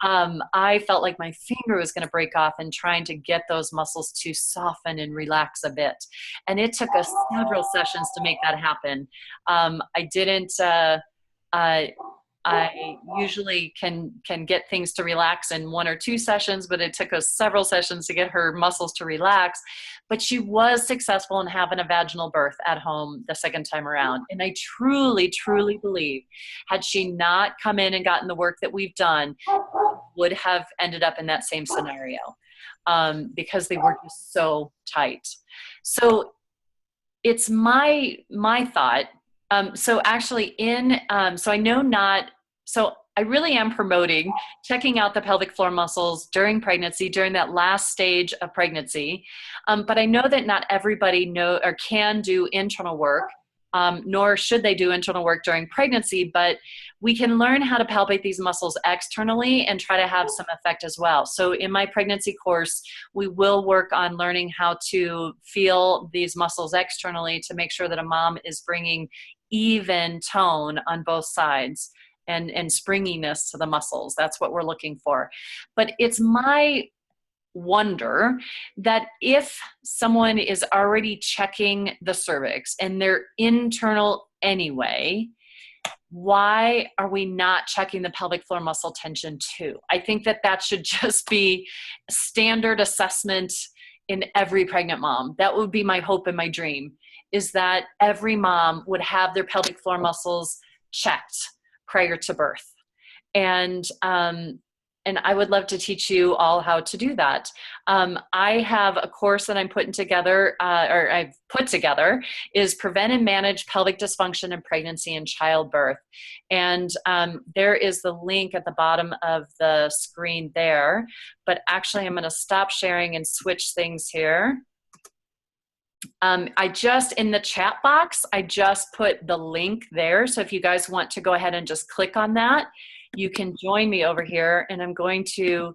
I felt like my finger was going to break off in trying to get those muscles to soften and relax a bit. And it took us several sessions to make that happen. I usually can get things to relax in 1 or 2 sessions, but it took us several sessions to get her muscles to relax. But she was successful in having a vaginal birth at home the second time around. And I truly, truly believe had she not come in and gotten the work that we've done, would have ended up in that same scenario because they were just so tight. So it's my thought So actually so I know not, so I really am promoting checking out the pelvic floor muscles during pregnancy, during that last stage of pregnancy. But I know that not everybody know or can do internal work, nor should they do internal work during pregnancy, but we can learn how to palpate these muscles externally and try to have some effect as well. So in my pregnancy course, we will work on learning how to feel these muscles externally to make sure that a mom is bringing even tone on both sides and springiness to the muscles. That's what we're looking for. But it's my wonder that if someone is already checking the cervix and they're internal anyway, why are we not checking the pelvic floor muscle tension too? I think that that should just be standard assessment in every pregnant mom. That would be my hope and my dream, is that every mom would have their pelvic floor muscles checked prior to birth. And I would love to teach you all how to do that. I have a course that I'm putting together, or I've put together, is Prevent and Manage Pelvic Dysfunction in Pregnancy and Childbirth. And there is the link at the bottom of the screen there. But actually, I'm going to stop sharing and switch things here. In the chat box, I just put the link there. So if you guys want to go ahead and just click on that, you can join me over here, and I'm going to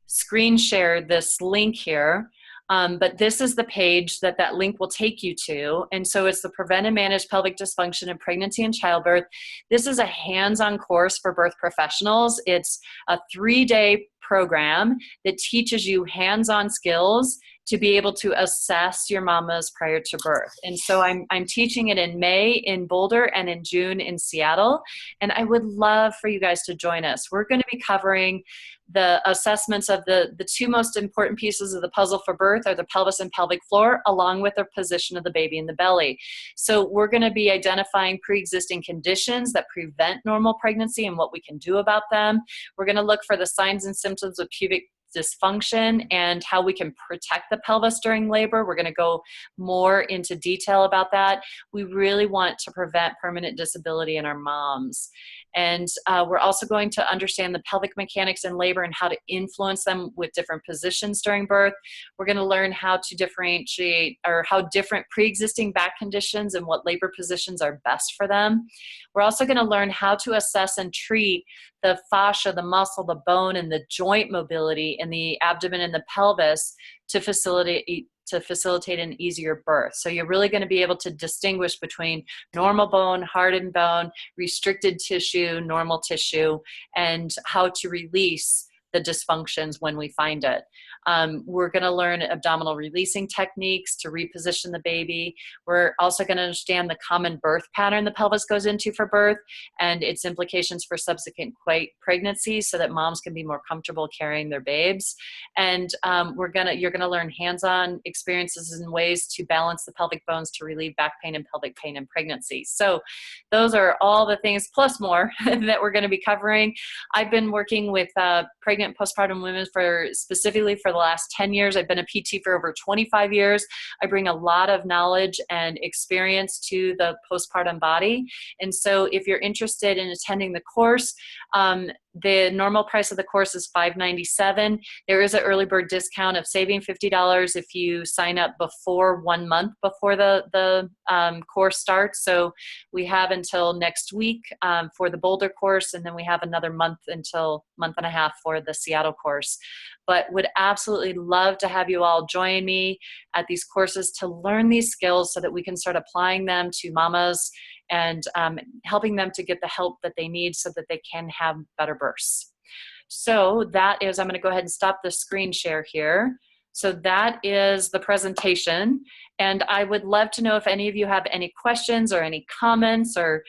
screen share this link here. But this is the page that that link will take you to. And so it's the Prevent and Manage Pelvic Dysfunction in Pregnancy and Childbirth. This is a hands-on course for birth professionals. It's a 3-day program that teaches you hands-on skills to be able to assess your mamas prior to birth. And so I'm teaching it in May in Boulder and in June in Seattle. And I would love for you guys to join us. We're going to be covering the assessments of the two most important pieces of the puzzle for birth are the pelvis and pelvic floor, along with the position of the baby in the belly. So we're going to be identifying pre-existing conditions that prevent normal pregnancy and what we can do about them. We're going to look for the signs and symptoms of pubic dysfunction and how we can protect the pelvis during labor. We're going to go more into detail about that. We really want to prevent permanent disability in our moms. And we're also going to understand the pelvic mechanics in labor and how to influence them with different positions during birth. We're going to learn how to differentiate, or how different pre-existing back conditions and what labor positions are best for them. We're also going to learn how to assess and treat the fascia, the muscle, the bone, and the joint mobility in the abdomen and the pelvis to facilitate an easier birth. So you're really going to be able to distinguish between normal bone, hardened bone, restricted tissue, normal tissue, and how to release the dysfunctions when we find it. We're going to learn abdominal releasing techniques to reposition the baby. We're also going to understand the common birth pattern the pelvis goes into for birth and its implications for subsequent pregnancies so that moms can be more comfortable carrying their babes. And you're going to learn hands-on experiences and ways to balance the pelvic bones to relieve back pain and pelvic pain in pregnancy. So those are all the things plus more that we're going to be covering. I've been working with pregnant postpartum women specifically for the last 10 years. I've been a PT for over 25 years. I bring a lot of knowledge and experience to the postpartum body. And so if you're interested in attending the course, the normal price of the course is $597. There is an early bird discount of saving $50 if you sign up before 1 month before the course starts. So we have until next week for the Boulder course, and then we have another month until month and a half for the Seattle course. But would absolutely love to have you all join me at these courses to learn these skills so that we can start applying them to mamas and helping them to get the help that they need so that they can have better births. So that is, I'm going to go ahead and stop the screen share here. So that is the presentation. And I would love to know if any of you have any questions or any comments or,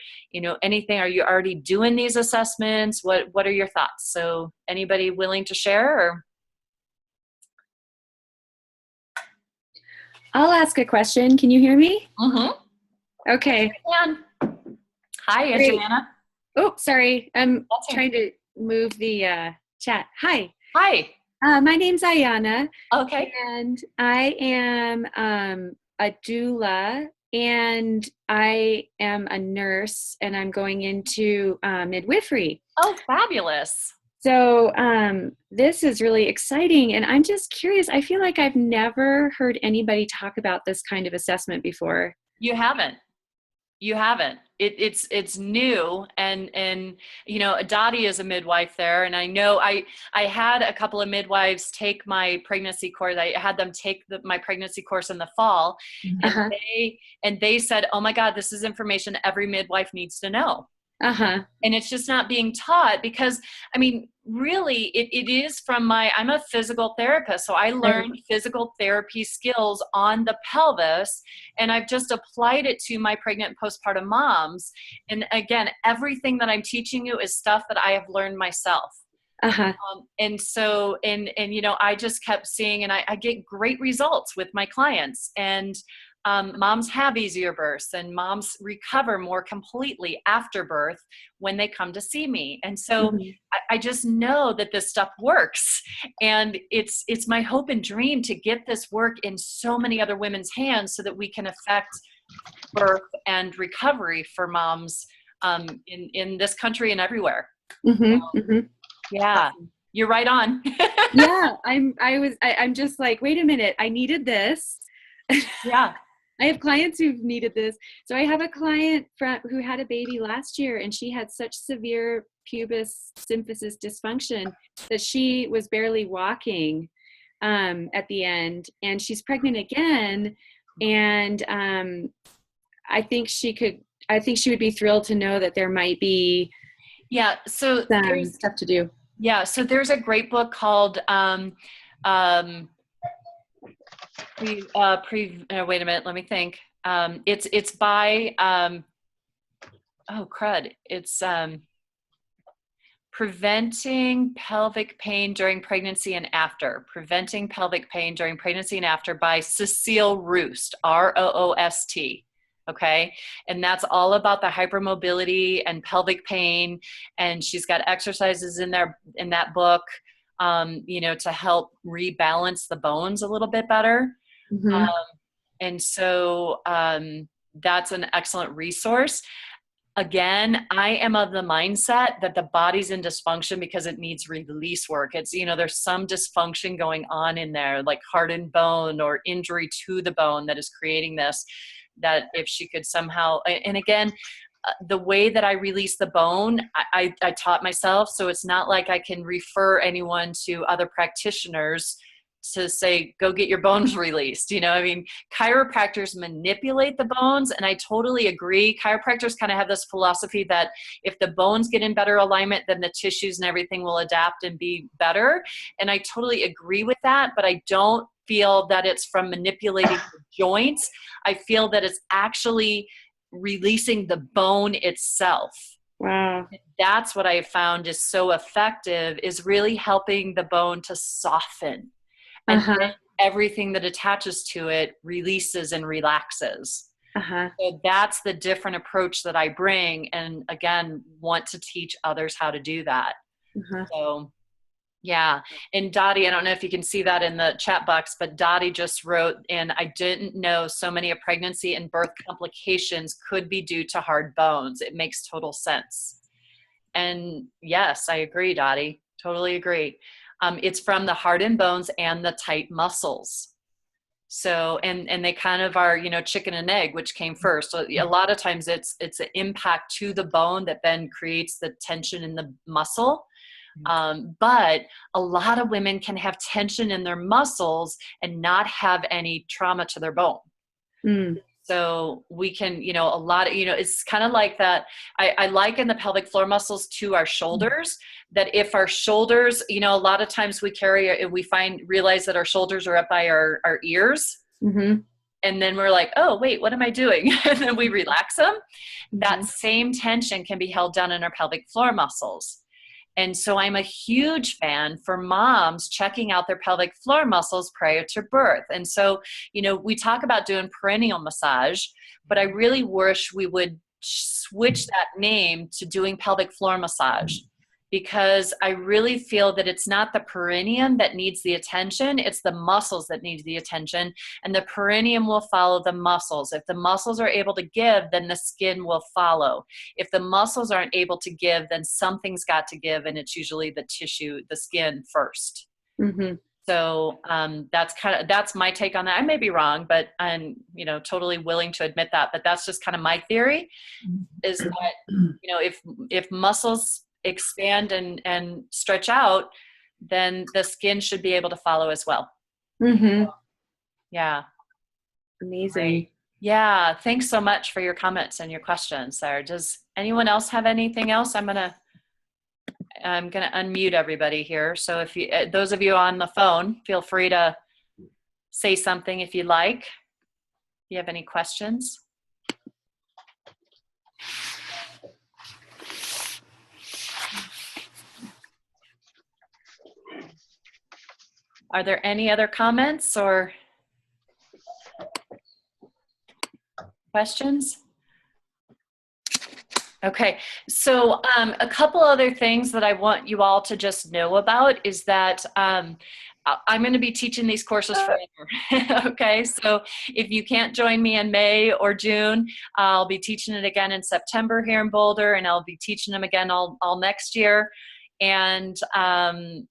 anything. Are you already doing these assessments? What are your thoughts? So anybody willing to share? Or? I'll ask a question. Can you hear me? Mm-hmm. Okay. Hi, Great. Joanna. Oh, sorry. I'm trying to move the chat. Hi. Hi. My name's Ayana. Okay. And I am a doula and I am a nurse, and I'm going into midwifery. Oh, fabulous. So this is really exciting, and I'm just curious. I feel like I've never heard anybody talk about this kind of assessment before. You haven't. You haven't. It's new, and you know, Dottie is a midwife there, and I know I had a couple of midwives take my pregnancy course. I had them take my pregnancy course in the fall, Uh-huh. and they said, "Oh my God, this is information every midwife needs to know." Uh-huh. And it's just not being taught because, I mean, really, it is from I'm a physical therapist. So I learned physical therapy skills on the pelvis, and I've just applied it to my pregnant and postpartum moms. And again, everything that I'm teaching you is stuff that I have learned myself. Uh-huh. And so, you know, I just kept seeing, and I get great results with my clients, and moms have easier births, and moms recover more completely after birth when they come to see me. And so I just know that this stuff works, and it's my hope and dream to get this work in so many other women's hands so that we can affect birth and recovery for moms in this country and everywhere. Yeah, you're right on. Yeah, I'm just like, wait a minute, I needed this. Yeah. I have clients who've needed this. So I have a client who had a baby last year, and she had such severe pubis symphysis dysfunction that she was barely walking at the end, and she's pregnant again. And I think she would be thrilled to know that there might be so there's stuff to do. Yeah, so there's a great book called wait a minute, let me think. It's by oh crud. It's Preventing Pelvic Pain During Pregnancy and After. Preventing Pelvic Pain During Pregnancy and After by Cecile Roost, Roost. Okay. And that's all about the hypermobility and pelvic pain. And she's got exercises in there in that book, you know, to help rebalance the bones a little bit better. And so that's an excellent resource. Again, I am of the mindset that the body's in dysfunction because it needs release work. It's, you know, there's some dysfunction going on in there, like hardened bone or injury to the bone that is creating this, that if she could somehow, and again, the way that I release the bone, I taught myself. So it's not like I can refer anyone to other practitioners to say, go get your bones released. You know, I mean, chiropractors manipulate the bones, and I totally agree. Chiropractors kind of have this philosophy that if the bones get in better alignment, then the tissues and everything will adapt and be better. And I totally agree with that, but I don't feel that it's from manipulating the joints. I feel that it's actually releasing the bone itself. Wow. That's what I have found is so effective, is really helping the bone to soften. And then everything that attaches to it releases and relaxes. So that's the different approach that I bring, and again, want to teach others how to do that. So yeah. And Dottie, I don't know if you can see that in the chat box, but Dottie just wrote, and I didn't know so many of pregnancy and birth complications could be due to hard bones. It makes total sense. And yes, I agree, Dottie. Totally agree. It's from the hardened bones and the tight muscles. So, and they kind of are, you know, chicken and egg, which came first. So a lot of times it's an impact to the bone that then creates the tension in the muscle. But a lot of women can have tension in their muscles and not have any trauma to their bone. So we can, you know, a lot of, you know, it's kind of like that. I liken the pelvic floor muscles to our shoulders, that if our shoulders, you know, a lot of times we realize that our shoulders are up by our ears. And then we're like, oh, wait, what am I doing? And then we relax them. That same tension can be held down in our pelvic floor muscles. And so I'm a huge fan for moms checking out their pelvic floor muscles prior to birth. And so, you know, we talk about doing perineal massage, but I really wish we would switch that name to doing pelvic floor massage, because I really feel that it's not the perineum that needs the attention, it's the muscles that need the attention, and the perineum will follow the muscles. If the muscles are able to give, then the skin will follow. If the muscles aren't able to give, then something's got to give, and it's usually the tissue, the skin first. Mm-hmm. So that's my take on that. I may be wrong, but I'm, totally willing to admit that. But that's just kind of my theory, is that, if muscles expand and stretch out, then the skin should be able to follow as well. Mm-hmm. Yeah. Amazing. Great. Yeah. Thanks so much for your comments and your questions, Sarah. Does anyone else have anything else? I'm gonna unmute everybody here. So if you, those of you on the phone, feel free to say something if you'd like. If you have any questions. Are there any other comments or questions? Okay, so a couple other things that I want you all to just know about is that I'm going to be teaching these courses forever. Okay, so if you can't join me in May or June, I'll be teaching it again in September here in Boulder, and I'll be teaching them again all next year. And and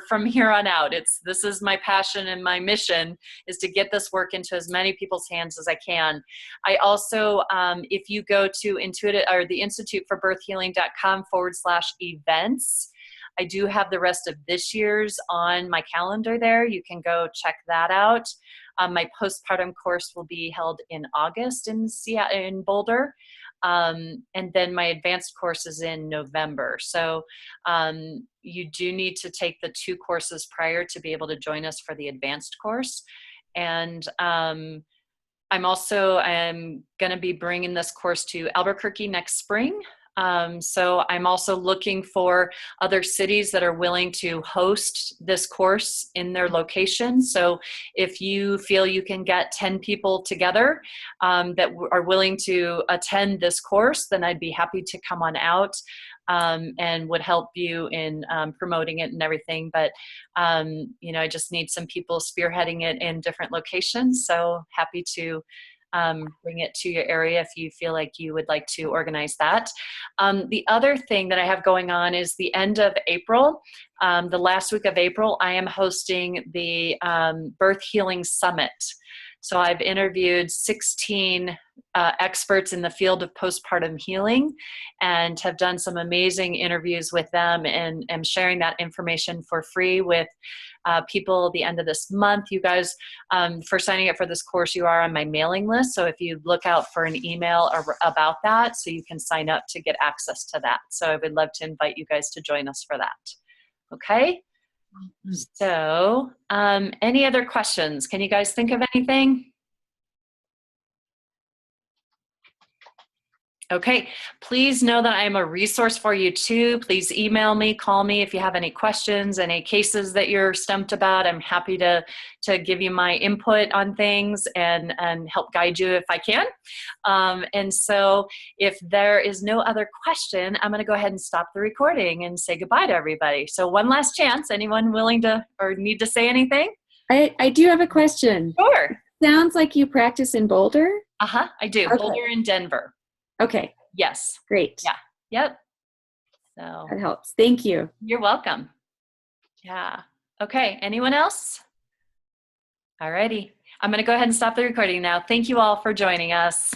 from here on out, this is my passion, and my mission is to get this work into as many people's hands as I can. I also, if you go to the Institute for Birth Healing.com/events, I do have the rest of this year's on my calendar there. You can go check that out. My postpartum course will be held in August in Boulder. And then my advanced course is in November. So you do need to take the 2 courses prior to be able to join us for the advanced course. And I'm going to be bringing this course to Albuquerque next spring. So I'm also looking for other cities that are willing to host this course in their location. So if you feel you can get 10 people together that are willing to attend this course, then I'd be happy to come on out and would help you in promoting it and everything. But, I just need some people spearheading it in different locations. So happy to bring it to your area if you feel like you would like to organize that. The other thing that I have going on is the end of April, the last week of April, I am hosting the Birth Healing Summit. So I've interviewed 16 experts in the field of postpartum healing and have done some amazing interviews with them, and am sharing that information for free with people at the end of this month. You guys, for signing up for this course, you are on my mailing list. So if you look out for an email about that, so you can sign up to get access to that. So I would love to invite you guys to join us for that. Okay. So any other questions? Can you guys think of anything? Okay, please know that I am a resource for you too. Please email me, call me if you have any questions, any cases that you're stumped about. I'm happy to give you my input on things and help guide you if I can. And so if there is no other question, I'm gonna go ahead and stop the recording and say goodbye to everybody. So one last chance, anyone willing to or need to say anything? I do have a question. Sure. Sounds like you practice in Boulder? Uh-huh, I do, Okay. Boulder and Denver. Okay. Yes. Great. Yeah. Yep. So That helps. Thank you. you're welcome. Yeah. Okay. Anyone else? All righty. I'm going to go ahead and stop the recording now. Thank you all for joining us.